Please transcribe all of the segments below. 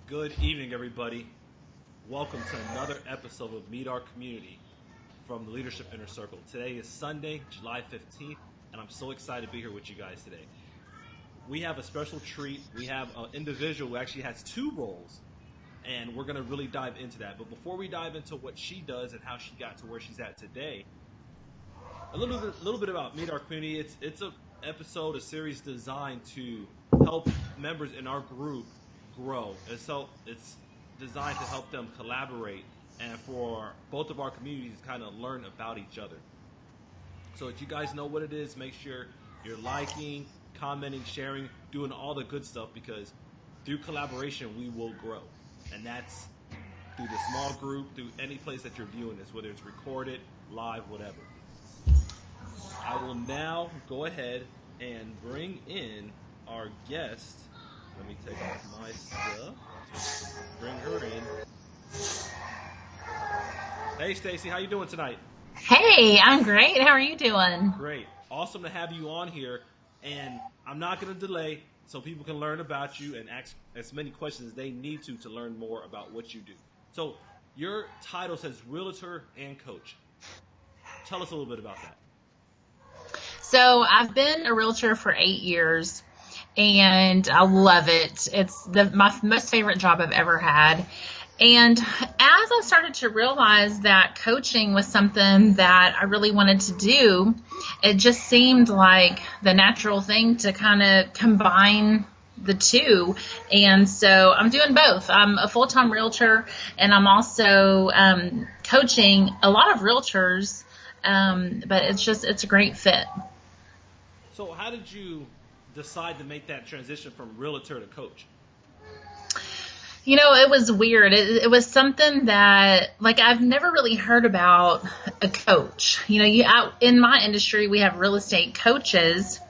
Good evening, everybody. Welcome to another episode of Meet Our Community from the Leadership Inner Circle. Today is Sunday, July 15th, and I'm so excited to be here with you guys today. We have a special treat. We have an individual who actually has two roles, and we're going to really dive into that. But before we dive into what she does and how she got to where she's at today, a little bit about Meet Our Community. It's a series designed to help members in our group grow. And so it's designed to help them collaborate and for both of our communities to kind of learn about each other. So if you guys know what it is, make sure you're liking, commenting, sharing, doing all the good stuff, because through collaboration we will grow. And that's through the small group, through any place that you're viewing this, whether it's recorded, live, whatever. I will now go ahead and bring in our guest. Let me take off my stuff. Bring her in. Hey, Stacy, how you doing tonight? Hey, I'm great. How are you doing? Great. Awesome to have you on here. And I'm not going to delay so people can learn about you and ask as many questions as they need to learn more about what you do. So your title says Realtor and Coach. Tell us a little bit about that. So I've been a realtor for 8 years, and I love it. It's my most favorite job I've ever had. And as I started to realize that coaching was something that I really wanted to do, it just seemed like the natural thing to kind of combine the two. And so I'm doing both. I'm a full-time realtor, and I'm also coaching a lot of realtors, but it's a great fit. So how did you decide to make that transition from realtor to coach? You know, it was weird. It was something that, like, I've never really heard about a coach. You know, in my industry, we have real estate coaches.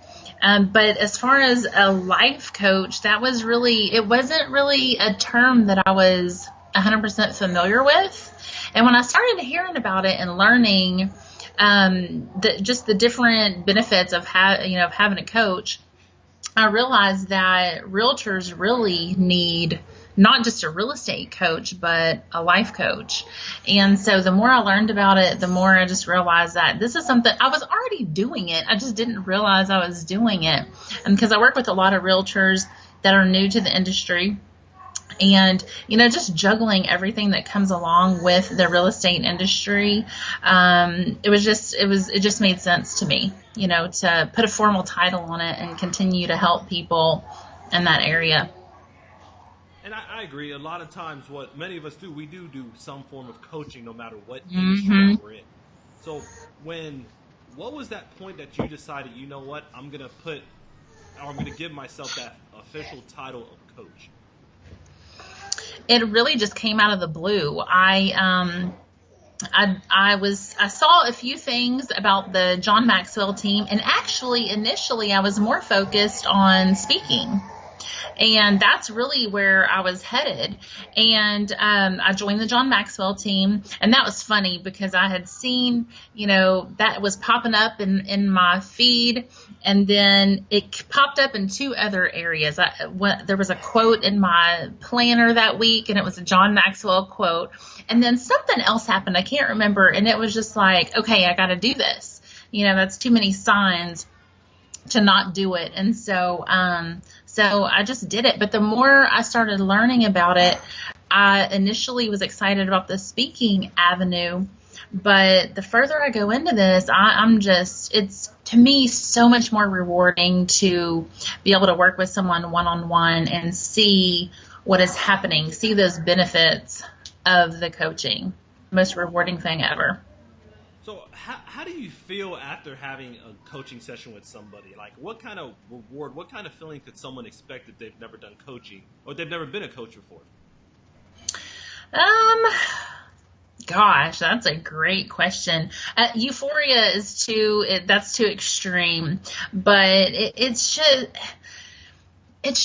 But as far as a life coach, it wasn't really a term that I was 100% familiar with. And when I started hearing about it and learning just the different benefits of having a coach, I realized that realtors really need not just a real estate coach, but a life coach. And so the more I learned about it, the more I just realized that this is something I was already doing it. I just didn't realize I was doing it. And because I work with a lot of realtors that are new to the industry, and, just juggling everything that comes along with the real estate industry, it just made sense to me, to put a formal title on it and continue to help people in that area. And I agree. A lot of times what many of us do, we do some form of coaching no matter what industry we're in. So what was that point that you decided, you know what, I'm going to give myself that official title of coach? It really just came out of the blue. I saw a few things about the John Maxwell team, and actually initially I was more focused on speaking. And that's really where I was headed. And I joined the John Maxwell team. And that was funny because I had seen, that was popping up in my feed. And then it popped up in two other areas. There was a quote in my planner that week, and it was a John Maxwell quote. And then something else happened. I can't remember. And it was just like, okay, I got to do this. That's too many signs to not do it. And so I just did it. But the more I started learning about it, I initially was excited about the speaking avenue. But the further I go into this, it's to me so much more rewarding to be able to work with someone one-on-one and see what is happening, see those benefits of the coaching. Most rewarding thing ever. So how do you feel after having a coaching session with somebody? Like, what kind of reward, what kind of feeling could someone expect if they've never done coaching or they've never been a coach before? Gosh, that's a great question. Euphoria that's too extreme, but it's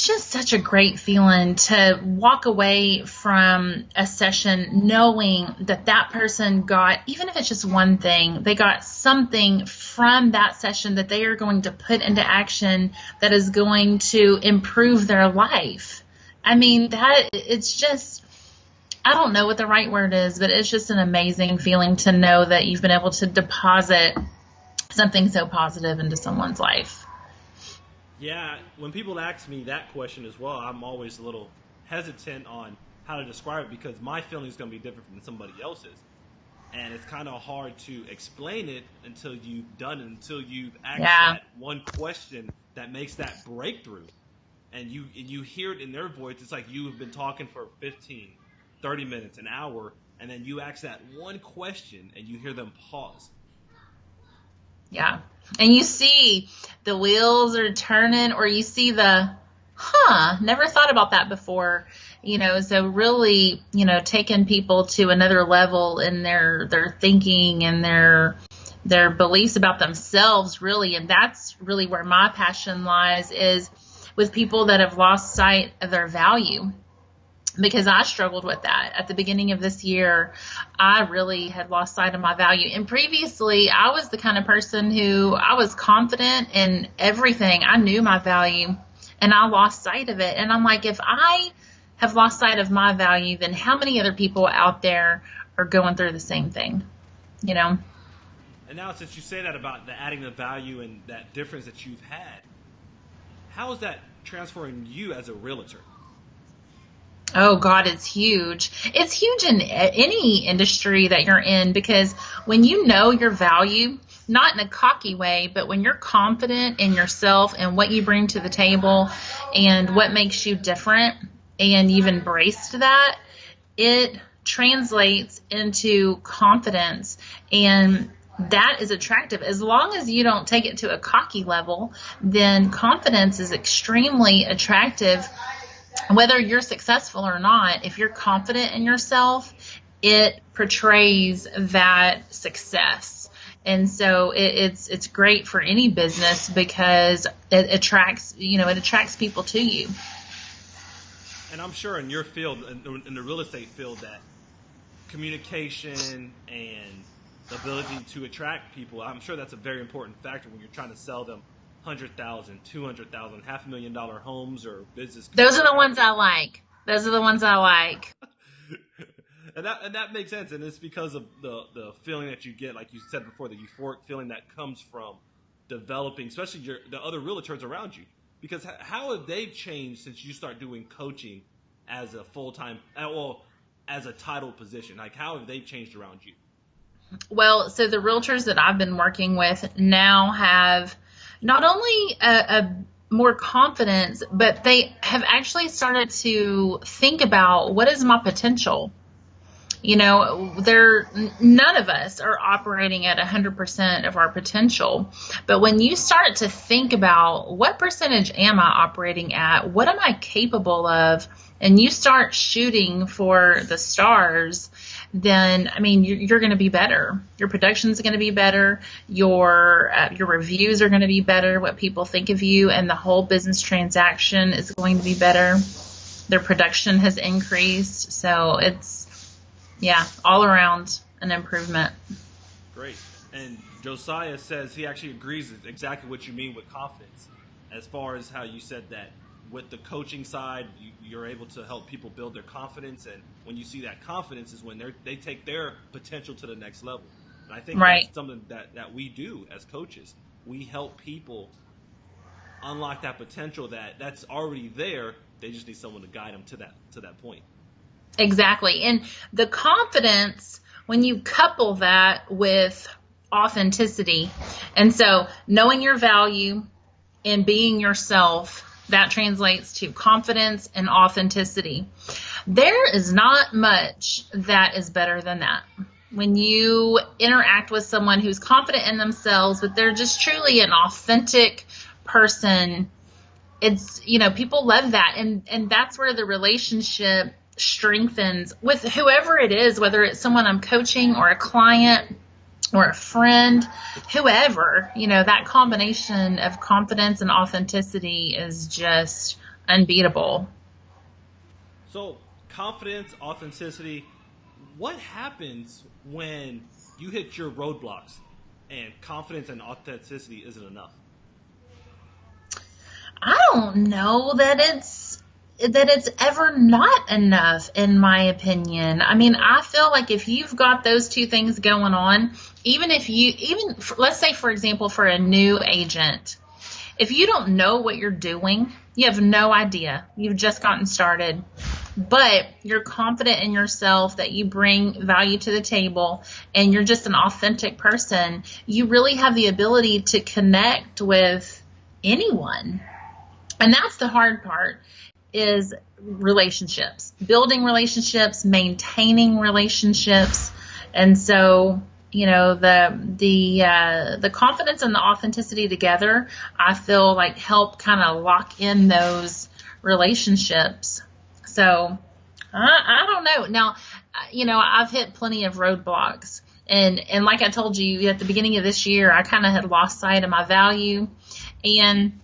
just such a great feeling to walk away from a session knowing that person got, even if it's just one thing, they got something from that session that they are going to put into action that is going to improve their life. I mean, that it's just, I don't know what the right word is, but it's just an amazing feeling to know that you've been able to deposit something so positive into someone's life. Yeah, when people ask me that question as well, I'm always a little hesitant on how to describe it because my feeling is going to be different from somebody else's. And it's kind of hard to explain it until you've done it, until you've asked Yeah. that one question that makes that breakthrough. And you hear it in their voice. It's like you have been talking for 15, 30 minutes, an hour, and then you ask that one question and you hear them pause. Yeah. And you see the wheels are turning, or you see never thought about that before. So really, taking people to another level in their thinking and their beliefs about themselves, really. And that's really where my passion lies, is with people that have lost sight of their value. Because I struggled with that at the beginning of this year. I really had lost sight of my value. And previously, I was the kind of person who I was confident in everything. I knew my value and I lost sight of it. And I'm like, if I have lost sight of my value, then how many other people out there are going through the same thing? You know? And now, since you say that about the adding the value and that difference that you've had, how is that transferring you as a realtor? Oh God, it's huge. It's huge in any industry that you're in, because when you know your value, not in a cocky way, but when you're confident in yourself and what you bring to the table and what makes you different, and you've embraced that, it translates into confidence, and that is attractive. As long as you don't take it to a cocky level, then confidence is extremely attractive. Whether you're successful or not, if you're confident in yourself, it portrays that success. And so it's great for any business because it attracts people to you. And I'm sure in your field, in the real estate field, that communication and the ability to attract people, I'm sure that's a very important factor when you're trying to sell them 100,000, 200,000, $500,000 homes or business. Those are the ones I like. Those are the ones I like. and that makes sense, and it's because of the feeling that you get, like you said before, the euphoric feeling that comes from developing, especially the other realtors around you. Because how have they changed since you start doing coaching as a full-time, well, as a title position? Like, how have they changed around you? Well, so the realtors that I've been working with now have not only a more confidence, but they have actually started to think about, what is my potential? None of us are operating at 100% of our potential. But when you start to think about, what percentage am I operating at? What am I capable of? And you start shooting for the stars, then, you're going to be better. Your production's going to be better. Your reviews are going to be better. What people think of you and the whole business transaction is going to be better. Their production has increased. So it's, all around an improvement. Great. And Josiah says he actually agrees with exactly what you mean with confidence, as far as how you said that with the coaching side, you're able to help people build their confidence. And when you see that confidence is when they take their potential to the next level. And I think Right. that's something that we do as coaches. We help people unlock that potential that's already there. They just need someone to guide them to that point. Exactly. And the confidence, when you couple that with authenticity, and so knowing your value and being yourself, that translates to confidence and authenticity. There is not much that is better than that. When you interact with someone who's confident in themselves, but they're just truly an authentic person, it's, people love that. And that's where the relationship strengthens with whoever it is, whether it's someone I'm coaching or a client or a friend, whoever, that combination of confidence and authenticity is just unbeatable. So, confidence, authenticity, what happens when you hit your roadblocks and confidence and authenticity isn't enough? I don't know that it's that it's ever not enough, in my opinion. I mean, I feel like if you've got those two things going on, let's say, for example, for a new agent, if you don't know what you're doing, you have no idea. You've just gotten started, but you're confident in yourself that you bring value to the table and you're just an authentic person, you really have the ability to connect with anyone. And that's the hard part, is relationships, building relationships, maintaining relationships. And so, the confidence and the authenticity together, I feel like help kind of lock in those relationships. So I don't know. Now, I've hit plenty of roadblocks, and like I told you at the beginning of this year, I kind of had lost sight of my value. And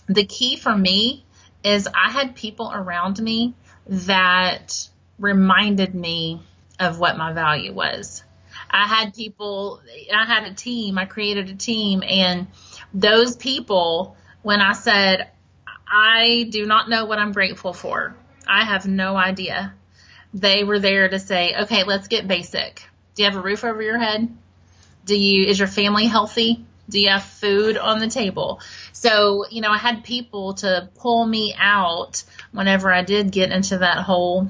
the key for me is I had people around me that reminded me of what my value was. I had a team, I created a team, and those people, when I said, I do not know what I'm grateful for, I have no idea, they were there to say, okay, let's get basic. Do you have a roof over your head? Is your family healthy? Do you have food on the table? So, I had people to pull me out whenever I did get into that hole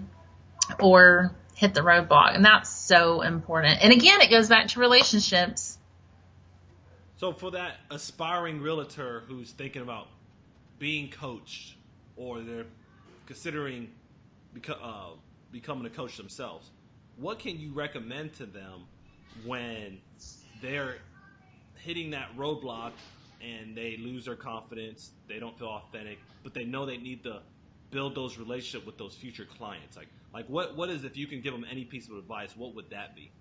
or hit the roadblock. And that's so important. And again, it goes back to relationships. So for that aspiring realtor who's thinking about being coached, or they're considering becoming a coach themselves, what can you recommend to them when they're hitting that roadblock and they lose their confidence, they don't feel authentic, but they know they need to build those relationships with those future clients? Like what is, if you can give them any piece of advice, what would that be?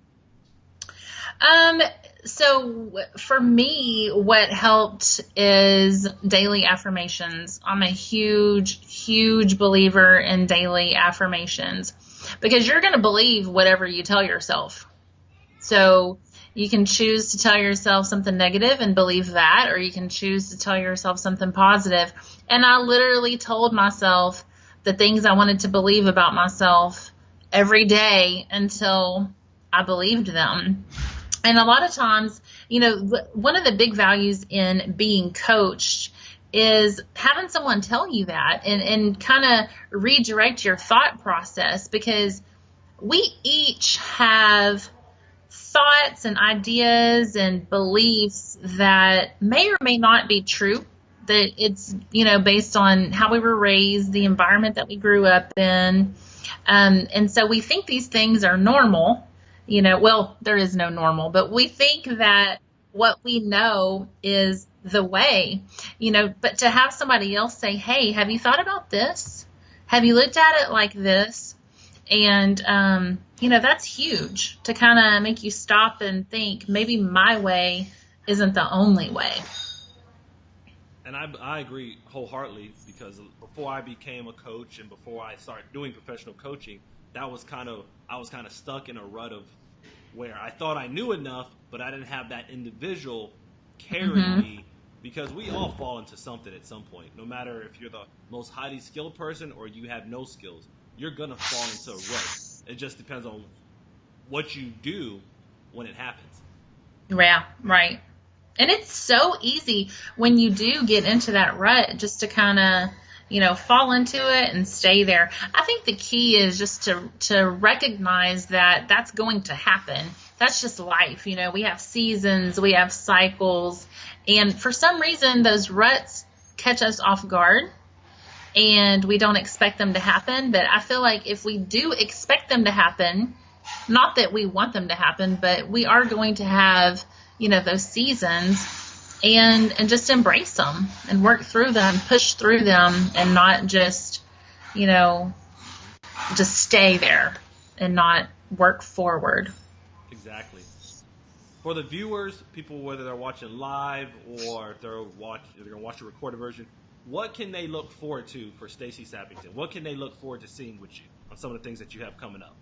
So for me, what helped is daily affirmations. I'm a huge, huge believer in daily affirmations, because you're going to believe whatever you tell yourself. So you can choose to tell yourself something negative and believe that, or you can choose to tell yourself something positive. And I literally told myself the things I wanted to believe about myself every day until I believed them. And a lot of times, one of the big values in being coached is having someone tell you that and kind of redirect your thought process, because we each have thoughts and ideas and beliefs that may or may not be true, that it's, based on how we were raised, the environment that we grew up in. And so we think these things are normal. Well, there is no normal, but we think that what we know is the way, but to have somebody else say, hey, have you thought about this? Have you looked at it like this? And, that's huge, to kind of make you stop and think, maybe my way isn't the only way. And I agree wholeheartedly, because before I became a coach and before I started doing professional coaching, I was kind of stuck in a rut of where I thought I knew enough, but I didn't have that individual carrying me, because we all fall into something at some point. No matter if you're the most highly skilled person or you have no skills, you're going to fall into a rut. It just depends on what you do when it happens. Yeah, right. And it's so easy when you do get into that rut just to kind of, fall into it and stay there. I think the key is just to recognize that that's going to happen. That's just life. We have seasons, we have cycles, and for some reason those ruts catch us off guard and we don't expect them to happen. But I feel like if we do expect them to happen, not that we want them to happen, but we are going to have, those seasons, and just embrace them and work through them, push through them, and not just, just stay there and not work forward. Exactly. For the viewers, people, whether they're watching live or if they're going to watch a recorded version, what can they look forward to for Stacy Sappington? What can they look forward to seeing with you on some of the things that you have coming up?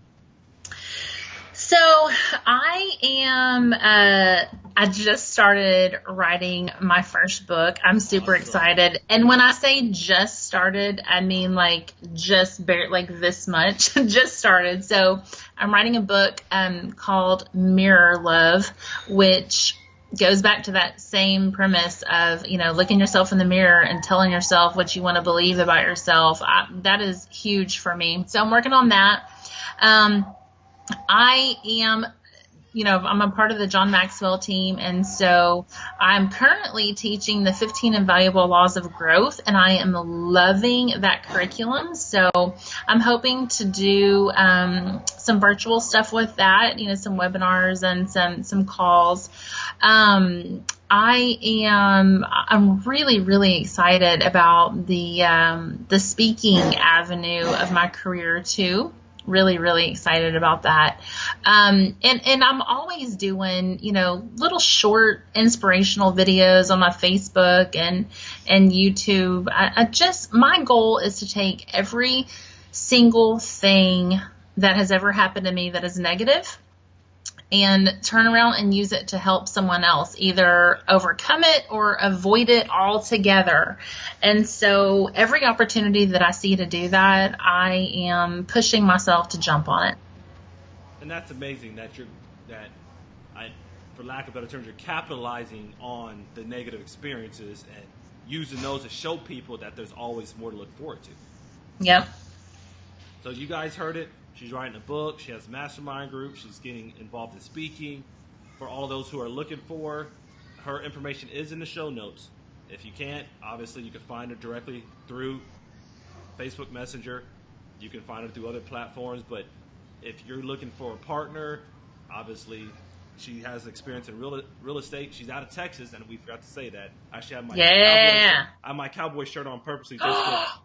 So I just started writing my first book. I'm super Awesome. excited. And when I say just started, I mean like like this much, just started. So I'm writing a book called Mirror Love, which goes back to that same premise of, looking yourself in the mirror and telling yourself what you want to believe about yourself. That is huge for me. So I'm working on that. I am, I'm a part of the John Maxwell team, and so I'm currently teaching the 15 Invaluable Laws of Growth, and I am loving that curriculum. So I'm hoping to do some virtual stuff with that, some webinars and some calls. I'm really, really excited about the speaking avenue of my career too. Really, really excited about that. And I'm always doing, little short inspirational videos on my Facebook and YouTube. My goal is to take every single thing that has ever happened to me that is negative and turn around and use it to help someone else either overcome it or avoid it altogether. And so every opportunity that I see to do that, I am pushing myself to jump on it. And that's amazing for lack of better terms, you're capitalizing on the negative experiences and using those to show people that there's always more to look forward to. Yep. So you guys heard it. She's writing a book. She has a mastermind group. She's getting involved in speaking. For all those who are looking for her information is in the show notes. If you can't, obviously you can find her directly through Facebook Messenger. You can find her through other platforms. But if you're looking for a partner, obviously she has experience in real estate. She's out of Texas, and we forgot to say that. I actually have my cowboy shirt on purposely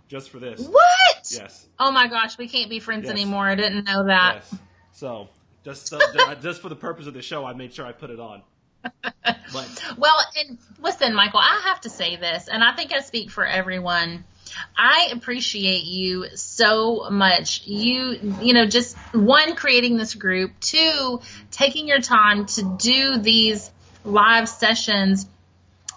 just for this. What? Yes. Oh my gosh, we can't be friends anymore. I didn't know that. Yes. So just for the purpose of the show, I made sure I put it on. Well, and listen, Michael, I have to say this, and I think I speak for everyone. I appreciate you so much. Just one, creating this group, two, taking your time to do these live sessions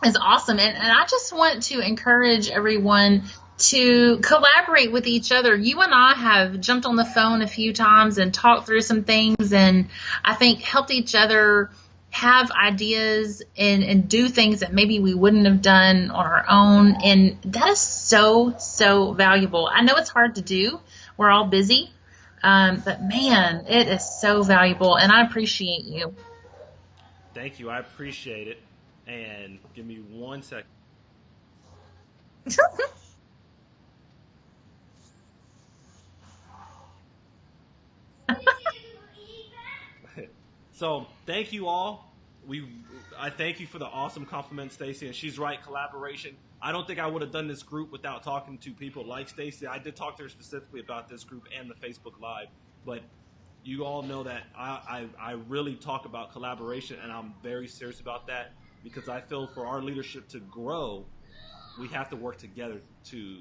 is awesome. And I just want to encourage everyone to collaborate with each other. You and I have jumped on the phone a few times and talked through some things, and I think helped each other have ideas and do things that maybe we wouldn't have done on our own. And that is so, so valuable. I know it's hard to do. We're all busy. But man, it is so valuable, and I appreciate you. Thank you. I appreciate it. And give me 1 second. So thank you all. I thank you for the awesome compliment, Stacey. And she's right, collaboration. I don't think I would have done this group without talking to people like Stacey. I did talk to her specifically about this group and the Facebook Live, but you all know that I really talk about collaboration, and I'm very serious about that because I feel for our leadership to grow, we have to work together to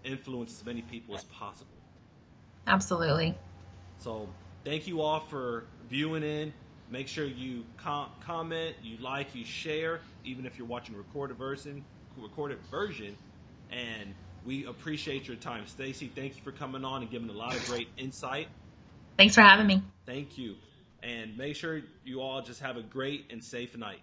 influence as many people as possible. Absolutely. So thank you all for viewing in. Make sure you comment, you like, you share, even if you're watching recorded version. And we appreciate your time. Stacey, thank you for coming on and giving a lot of great insight. Thanks for having me. Thank you. And make sure you all just have a great and safe night.